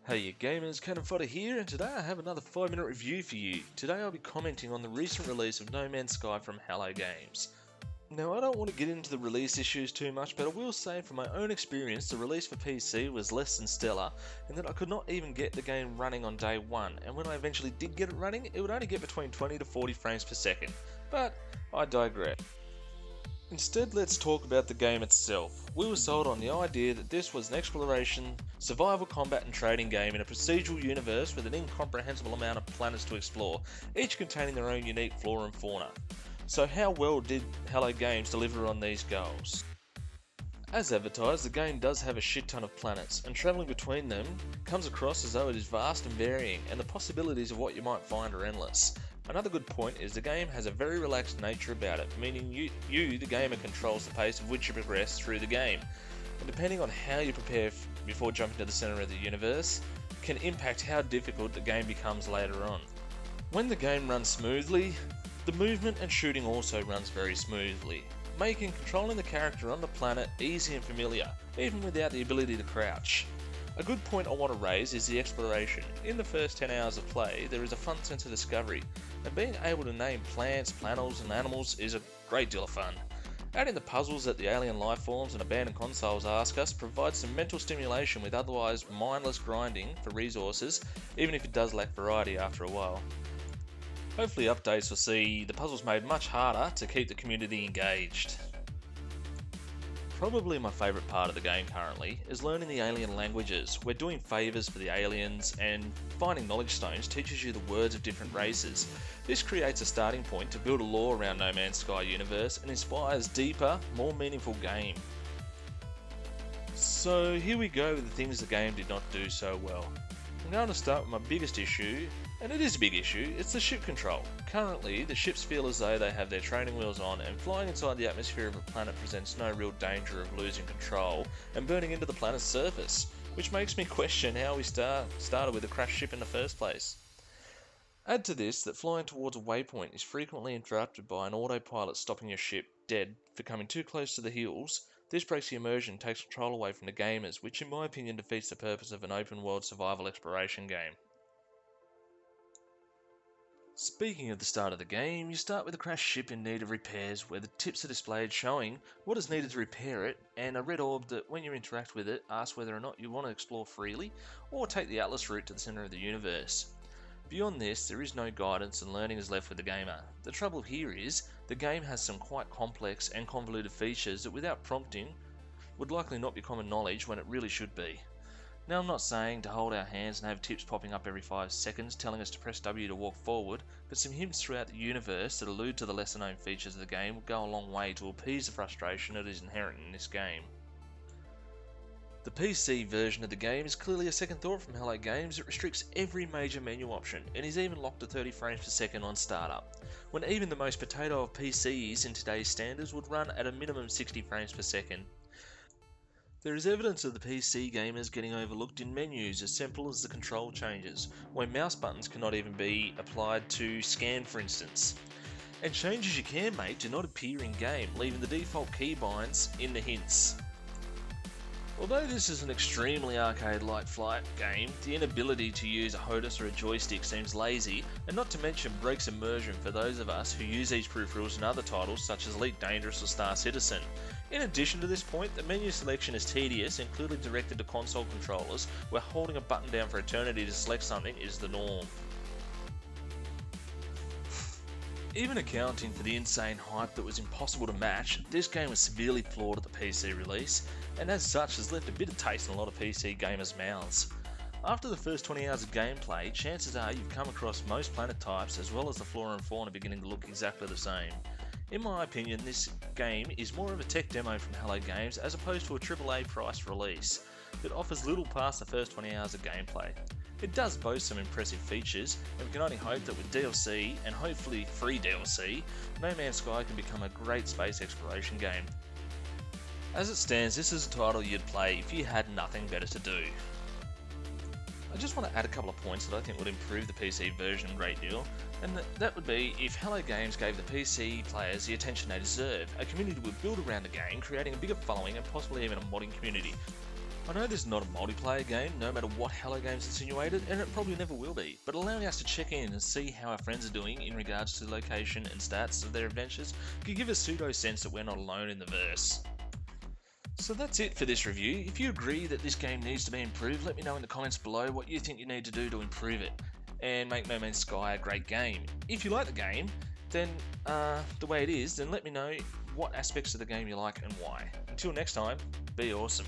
Hey you gamers, Cannon Fodder here, and today I have another 5-minute review for you. Today I'll be commenting on the recent release of No Man's Sky from Hello Games. Now I don't want to get into the release issues too much, but I will say from my own experience the release for PC was less than stellar, and that I could not even get the game running on day one, and when I eventually did get it running, it would only get between 20 to 40 frames per second. But I digress. Instead, let's talk about the game itself. We were sold on the idea that this was an exploration, survival combat and trading game in a procedural universe with an incomprehensible amount of planets to explore, each containing their own unique flora and fauna. So how well did Hello Games deliver on these goals? As advertised, the game does have a shit ton of planets, and travelling between them comes across as though it is vast and varying, and the possibilities of what you might find are endless. Another good point is the game has a very relaxed nature about it, meaning you, the gamer, controls the pace of which you progress through the game, and depending on how you prepare before jumping to the centre of the universe, can impact how difficult the game becomes later on. When the game runs smoothly, the movement and shooting also runs very smoothly, making controlling the character on the planet easy and familiar, even without the ability to crouch. A good point I want to raise is the exploration. In the first 10 hours of play, there is a fun sense of discovery, and being able to name plants, planets and animals is a great deal of fun. Adding the puzzles that the alien life forms and abandoned consoles ask us provides some mental stimulation with otherwise mindless grinding for resources, even if it does lack variety after a while. Hopefully updates will see the puzzles made much harder to keep the community engaged. Probably my favourite part of the game currently is learning the alien languages. We're doing favours for the aliens, and finding knowledge stones teaches you the words of different races. This creates a starting point to build a lore around No Man's Sky universe and inspires deeper, more meaningful game. So here we go with the things the game did not do so well. I'm going to start with my biggest issue, and it is a big issue, it's the ship control. Currently, the ships feel as though they have their training wheels on, and flying inside the atmosphere of a planet presents no real danger of losing control and burning into the planet's surface, which makes me question how we started with a crashed ship in the first place. Add to this that flying towards a waypoint is frequently interrupted by an autopilot stopping your ship dead for coming too close to the hills. This breaks the immersion and takes control away from the gamers, which in my opinion defeats the purpose of an open world survival exploration game. Speaking of the start of the game, you start with a crashed ship in need of repairs where the tips are displayed showing what is needed to repair it, and a red orb that when you interact with it asks whether or not you want to explore freely or take the Atlas route to the centre of the universe. Beyond this, there is no guidance and learning is left with the gamer. The trouble here is, the game has some quite complex and convoluted features that without prompting would likely not be common knowledge when it really should be. Now I'm not saying to hold our hands and have tips popping up every 5 seconds telling us to press W to walk forward, but some hints throughout the universe that allude to the lesser known features of the game will go a long way to appease the frustration that is inherent in this game. The PC version of the game is clearly a second thought from Hello Games. It restricts every major menu option and is even locked to 30 frames per second on startup, when even the most potato of PCs in today's standards would run at a minimum 60 frames per second. There is evidence of the PC gamers getting overlooked in menus as simple as the control changes, where mouse buttons cannot even be applied to scan for instance. And changes you can make do not appear in game, leaving the default keybinds in the hints. Although this is an extremely arcade-like flight game, the inability to use a HOTAS or a joystick seems lazy, and not to mention breaks immersion for those of us who use these peripherals in other titles such as Elite Dangerous or Star Citizen. In addition to this point, the menu selection is tedious and clearly directed to console controllers, where holding a button down for eternity to select something is the norm. Even accounting for the insane hype that was impossible to match, this game was severely flawed at the PC release, and as such has left a bitter taste in a lot of PC gamers' mouths. After the first 20 hours of gameplay, chances are you've come across most planet types as well as the flora and fauna beginning to look exactly the same. In my opinion, this game is more of a tech demo from Hello Games as opposed to a AAA priced release that offers little past the first 20 hours of gameplay. It does boast some impressive features, and we can only hope that with DLC, and hopefully free DLC, No Man's Sky can become a great space exploration game. As it stands, this is a title you'd play if you had nothing better to do. I just want to add a couple of points that I think would improve the PC version a great deal, and that would be if Hello Games gave the PC players the attention they deserve. A community would build around the game, creating a bigger following and possibly even a modding community. I know this is not a multiplayer game, no matter what Hello Games insinuated, and it probably never will be, but allowing us to check in and see how our friends are doing in regards to the location and stats of their adventures could give a pseudo sense that we're not alone in the verse. So that's it for this review. If you agree that this game needs to be improved, let me know in the comments below what you think you need to do to improve it and make No Man's Sky a great game. If you like the game, then the way it is, then let me know what aspects of the game you like and why. Until next time, be awesome.